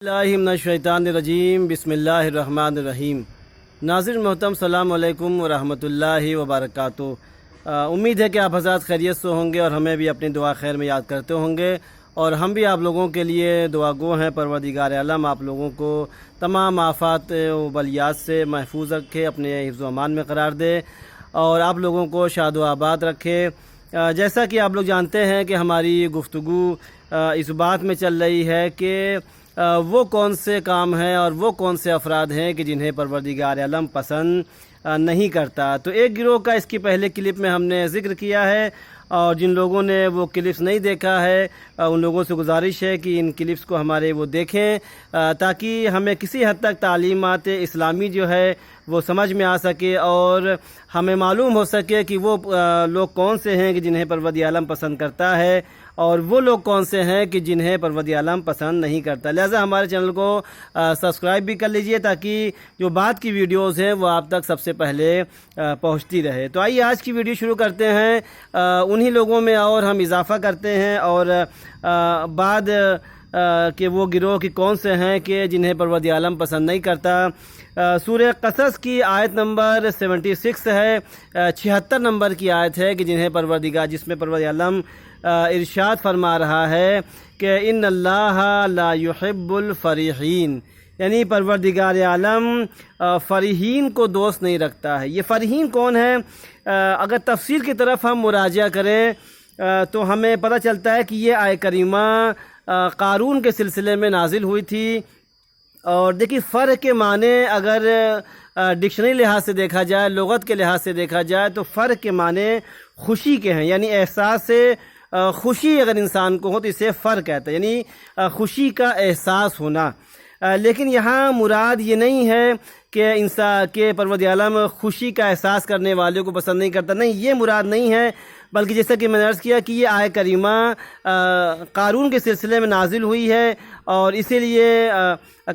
اللہ من الشیطان الرجیم بسم اللہ الرحمن الرحیم۔ ناظرین محترم السلام علیکم ورحمۃ اللہ وبرکاتہ۔ امید ہے کہ آپ حضرات خیریت سے ہوں گے اور ہمیں بھی اپنی دعا خیر میں یاد کرتے ہوں گے، اور ہم بھی آپ لوگوں کے لیے دعا گو ہیں۔ پروردگار عالم آپ لوگوں کو تمام آفات و بلیات سے محفوظ رکھے، اپنے حفظ و امان میں قرار دے، اور آپ لوگوں کو شاد و آباد رکھے۔ جیسا کہ آپ لوگ جانتے ہیں کہ ہماری گفتگو اس بات میں چل رہی ہے کہ وہ کون سے کام ہیں اور وہ کون سے افراد ہیں کہ جنہیں پروردگار عالم پسند نہیں کرتا۔ تو ایک گروہ کا اس کی پہلے کلپ میں ہم نے ذکر کیا ہے، اور جن لوگوں نے وہ کلپس نہیں دیکھا ہے ان لوگوں سے گزارش ہے کہ ان کلپس کو ہمارے وہ دیکھیں، تاکہ ہمیں کسی حد تک تعلیمات اسلامی جو ہے وہ سمجھ میں آ سکے، اور ہمیں معلوم ہو سکے کہ وہ لوگ کون سے ہیں کہ جنہیں پروردگار عالم پسند کرتا ہے، اور وہ لوگ کون سے ہیں کہ جنہیں پروردگار عالم پسند نہیں کرتا۔ لہٰذا ہمارے چینل کو سبسکرائب بھی کر لیجئے، تاکہ جو بعد کی ویڈیوز ہیں وہ آپ تک سب سے پہلے پہنچتی رہے۔ تو آئیے آج کی ویڈیو شروع کرتے ہیں۔ انہی لوگوں میں اور ہم اضافہ کرتے ہیں، اور بعد کہ وہ گروہ کی کون سے ہیں کہ جنہیں پروردگار عالم پسند نہیں کرتا۔ سورہ قصص کی آیت نمبر 76 ہے، 76 نمبر کی آیت ہے کہ جس میں پروردگار عالم ارشاد فرما رہا ہے کہ ان اللہ لا يحب الفریحین، یعنی پروردگار عالم فرحین کو دوست نہیں رکھتا ہے۔ یہ فرحین کون ہے؟ اگر تفسیر کی طرف ہم مراجعہ کریں تو ہمیں پتہ چلتا ہے کہ یہ آیت کریمہ قارون کے سلسلے میں نازل ہوئی تھی۔ اور دیکھیے، فرح کے معنی اگر ڈکشنری لحاظ سے دیکھا جائے، لغت کے لحاظ سے دیکھا جائے، تو فرح کے معنی خوشی کے ہیں، یعنی احساس سے خوشی اگر انسان کو ہو تو اسے فرح کہتا ہے، یعنی خوشی کا احساس ہونا۔ لیکن یہاں مراد یہ نہیں ہے کہ انسان کے پروردگار عالم خوشی کا احساس کرنے والوں کو پسند نہیں کرتا، نہیں، یہ مراد نہیں ہے، بلکہ جیسا کہ میں نے عرض کیا کہ یہ آیت کریمہ قارون کے سلسلے میں نازل ہوئی ہے، اور اسی لیے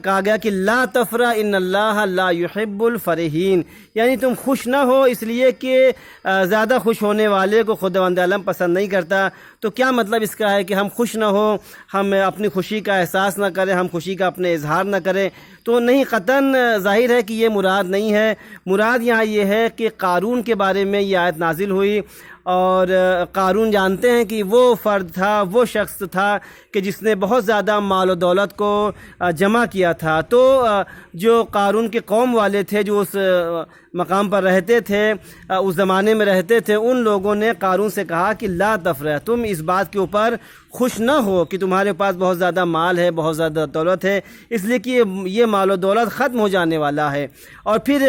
کہا گیا کہ لا تفرح ان اللہ لا يحب الفرحین، یعنی تم خوش نہ ہو اس لیے کہ زیادہ خوش ہونے والے کو خداوند عالم پسند نہیں کرتا۔ تو کیا مطلب اس کا ہے کہ ہم خوش نہ ہوں، ہم اپنی خوشی کا احساس نہ کریں، ہم خوشی کا اپنے اظہار نہ کریں؟ تو نہیں، قطعاً ظاہر ہے کہ یہ مراد نہیں ہے۔ مراد یہاں یہ ہے کہ قارون کے بارے میں یہ آیت نازل ہوئی، اور قارون جانتے ہیں کہ وہ فرد تھا، وہ شخص تھا کہ جس نے بہت زیادہ مال و دولت کو جمع کیا تھا۔ تو جو قارون کے قوم والے تھے، جو اس مقام پر رہتے تھے، اس زمانے میں رہتے تھے، ان لوگوں نے قارون سے کہا کہ لا تفرح، تم اس بات کے اوپر خوش نہ ہو کہ تمہارے پاس بہت زیادہ مال ہے، بہت زیادہ دولت ہے، اس لیے کہ یہ مال و دولت ختم ہو جانے والا ہے۔ اور پھر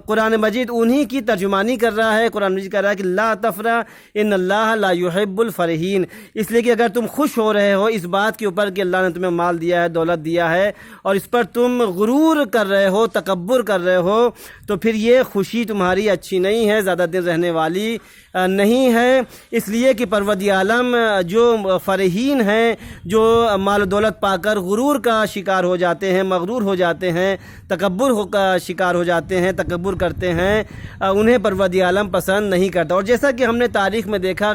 قرآن مجید انہی کی ترجمانی کر رہا ہے۔ قرآن مجید کہہ رہا ہے کہ لا تفرح ان اللہ لا يحب الفرحین، اس لیے کہ اگر تم خوش ہو رہے ہو اس بات کے اوپر کہ اللہ نے تمہیں مال دیا ہے، دولت دیا ہے، اور اس پر تم غرور کر رہے ہو، تکبر کر رہے ہو، تو پھر یہ خوشی تمہاری اچھی نہیں ہے، زیادہ دن رہنے والی نہیں ہے۔ اس لیے کہ پروردگار عالم جو فرحین ہیں، جو مال و دولت پا کر غرور کا شکار ہو جاتے ہیں، مغرور ہو جاتے ہیں، تکبر کا شکار ہو جاتے ہیں، تکبر کرتے ہیں، انہیں پروردگار عالم پسند نہیں کرتا۔ اور جیسا کہ ہم نے تاریخ میں دیکھا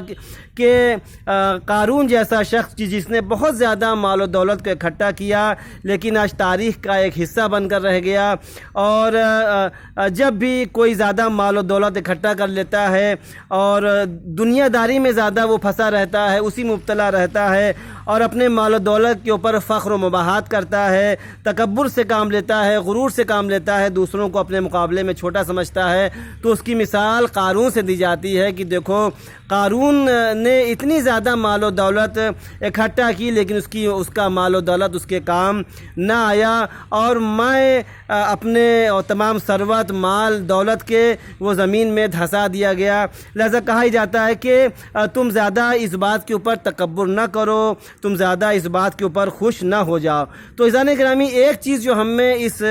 کہ قارون جیسا شخص جس نے بہت زیادہ مال و دولت کو اکٹھا کیا، لیکن آج تاریخ کا ایک حصہ بن کر رہ گیا، اور جب بھی کوئی زیادہ مال و دولت اکٹھا کر لیتا ہے اور دنیا داری میں زیادہ وہ پھنسا رہتا ہے، اسی مبتلا رہتا ہے، اور اپنے مال و دولت کے اوپر فخر و مباحات کرتا ہے، تکبر سے کام لیتا ہے، غرور سے کام لیتا ہے، دوسروں کو اپنے مقابلے میں چھوٹا سمجھتا ہے، تو اس کی مثال قارون سے دی جاتی ہے کہ دیکھو، قارون نے اتنی زیادہ مال و دولت اکٹھا کی، لیکن اس کا مال و دولت اس کے کام نہ آیا، اور میں اپنے تمام ثروت، مال، دولت کے وہ زمین میں دھسا دیا گیا۔ لہذا کہا ہی جاتا ہے کہ تم زیادہ اس بات کے اوپر تکبر نہ کرو، تم زیادہ اس بات کے اوپر خوش نہ ہو جاؤ۔ تو عزیزان گرامی، ایک چیز جو ہمیں اس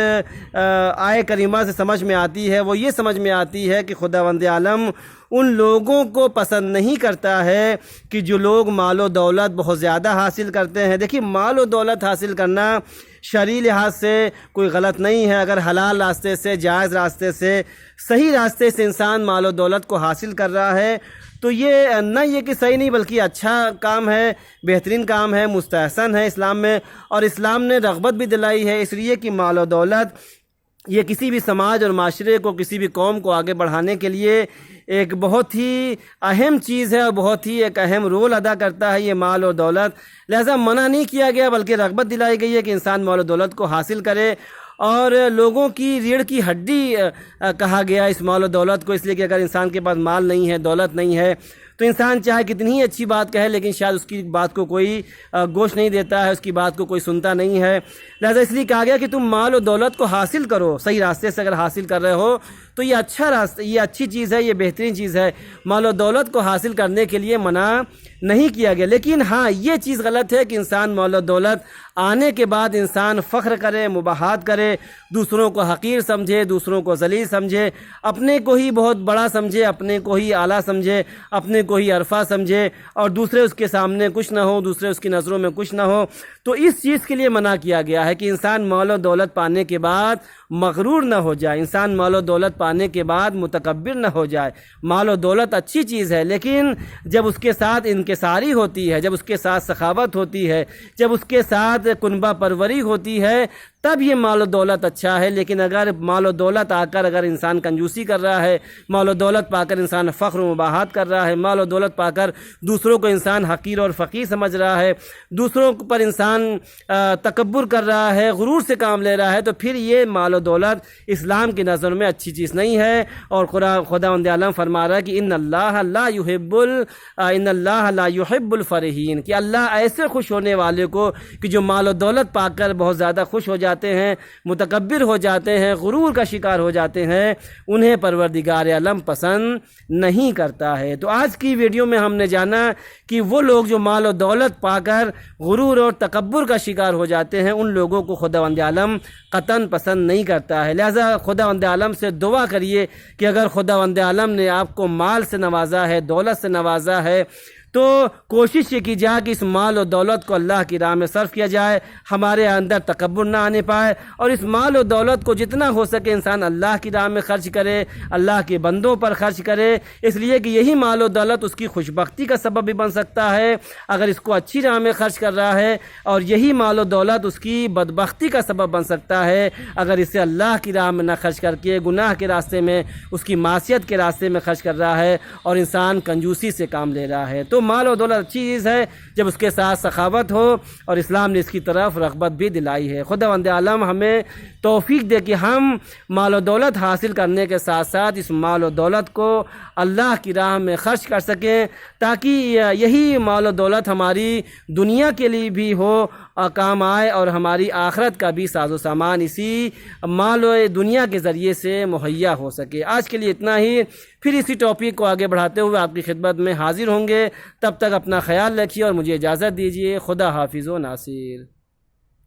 آیت کریمہ سے سمجھ میں آتی ہے، وہ یہ سمجھ میں آتی ہے کہ خداوند عالم ان لوگوں کو پسند نہیں کرتا ہے کہ جو لوگ مال و دولت بہت زیادہ حاصل کرتے ہیں۔ دیکھیے، مال و دولت حاصل کرنا شرعی لحاظ سے کوئی غلط نہیں ہے۔ اگر حلال راستے سے، جائز راستے سے، صحیح راستے سے انسان مال و دولت کو حاصل کر رہا ہے تو یہ نہ یہ کہ صحیح نہیں بلکہ اچھا کام ہے، بہترین کام ہے، مستحسن ہے اسلام میں، اور اسلام نے رغبت بھی دلائی ہے اس لیے کہ مال و دولت یہ کسی بھی سماج اور معاشرے کو، کسی بھی قوم کو آگے بڑھانے کے لیے ایک بہت ہی اہم چیز ہے اور بہت ہی ایک اہم رول ادا کرتا ہے یہ مال و دولت۔ لہذا منع نہیں کیا گیا بلکہ رغبت دلائی گئی ہے کہ انسان مال و دولت کو حاصل کرے، اور لوگوں کی ریڑھ کی ہڈی کہا گیا اس مال و دولت کو، اس لیے کہ اگر انسان کے پاس مال نہیں ہے، دولت نہیں ہے تو انسان چاہے کتنی ہی اچھی بات کہے لیکن شاید اس کی بات کو کوئی گوش نہیں دیتا ہے، اس کی بات کو کوئی سنتا نہیں ہے۔ لہذا اس لیے کہا گیا کہ تم مال و دولت کو حاصل کرو، صحیح راستے سے اگر حاصل کر رہے ہو تو یہ اچھا راستہ، یہ اچھی چیز ہے، یہ بہترین چیز ہے۔ مال و دولت کو حاصل کرنے کے لیے منع نہیں کیا گیا، لیکن ہاں یہ چیز غلط ہے کہ انسان مال و دولت آنے کے بعد انسان فخر کرے، مباحات کرے، دوسروں کو حقیر سمجھے، دوسروں کو ذلیل سمجھے، اپنے کو ہی بہت بڑا سمجھے، اپنے کو ہی اعلیٰ سمجھے، اپنے کو ہی عرفہ سمجھے، اور دوسرے اس کے سامنے کچھ نہ ہو، دوسرے اس کی نظروں میں کچھ نہ ہو۔ تو اس چیز کے لیے منع کیا گیا ہے کہ انسان مال و دولت پانے کے بعد مغرور نہ ہو جائے، انسان مال و دولت پانے کے بعد متکبر نہ ہو جائے۔ مال و دولت اچھی چیز ہے لیکن جب اس کے ساتھ انکساری ہوتی ہے، جب اس کے ساتھ سخاوت ہوتی ہے، جب اس کے ساتھ کنبہ پروری ہوتی ہے تب یہ مال و دولت اچھا ہے۔ لیکن اگر مال و دولت آ کر اگر انسان کنجوسی کر رہا ہے، مال و دولت پا کر انسان فخر و مباحات کر رہا ہے، مال و دولت پا کر دوسروں کو انسان حقیر اور فقیر سمجھ رہا ہے، دوسروں پر انسان تکبر کر رہا ہے، غرور سے کام لے رہا ہے، تو پھر یہ مال و دولت اسلام کی نظر میں اچھی چیز نہیں ہے۔ اور خداوند عالم فرما رہا ہے کہ ان اللہ لا يحب الفرحین، کہ اللہ ایسے خوش ہونے والے کو کہ جو مال و دولت پا کر بہت زیادہ خوش ہو جاتے ہیں، متکبر ہو جاتے ہیں، غرور کا شکار ہو جاتے ہیں، انہیں پروردگار عالم پسند نہیں کرتا ہے۔ تو آج کی ویڈیو میں ہم نے جانا کہ وہ لوگ جو مال و دولت پا کر غرور اور تکبر کا شکار ہو جاتے ہیں ان لوگوں کو خداوند عالم قطعاً پسند نہیں کرتا ہے۔ لہذا خداوند عالم سے دعا کریے کہ اگر خداوند عالم نے آپ کو مال سے نوازا ہے، دولت سے نوازا ہے، تو کوشش یہ کی جائے کہ اس مال و دولت کو اللہ کی راہ میں صرف کیا جائے، ہمارے اندر تکبر نہ آنے پائے، اور اس مال و دولت کو جتنا ہو سکے انسان اللہ کی راہ میں خرچ کرے، اللہ کے بندوں پر خرچ کرے، اس لیے کہ یہی مال و دولت اس کی خوشبختی کا سبب بھی بن سکتا ہے اگر اس کو اچھی راہ میں خرچ کر رہا ہے، اور یہی مال و دولت اس کی بدبختی کا سبب بن سکتا ہے اگر اسے اللہ کی راہ میں نہ خرچ کر کے گناہ کے راستے میں، اس کی معصیت کے راستے میں خرچ کر رہا ہے اور انسان کنجوسی سے کام لے رہا ہے۔ تو مال و دولت اچھی چیز ہے جب اس کے ساتھ سخاوت ہو، اور اسلام نے اس کی طرف رغبت بھی دلائی ہے۔ خداوند عالم ہمیں توفیق دے کہ ہم مال و دولت حاصل کرنے کے ساتھ ساتھ اس مال و دولت کو اللہ کی راہ میں خرچ کر سکیں، تاکہ یہی مال و دولت ہماری دنیا کے لیے بھی ہو، کام آئے، اور ہماری آخرت کا بھی ساز و سامان اسی مال و دنیا کے ذریعے سے مہیا ہو سکے۔ آج کے لیے اتنا ہی، پھر اسی ٹاپک کو آگے بڑھاتے ہوئے آپ کی خدمت میں حاضر ہوں گے۔ تب تک اپنا خیال رکھیے اور مجھے اجازت دیجیے۔ خدا حافظ و ناصر۔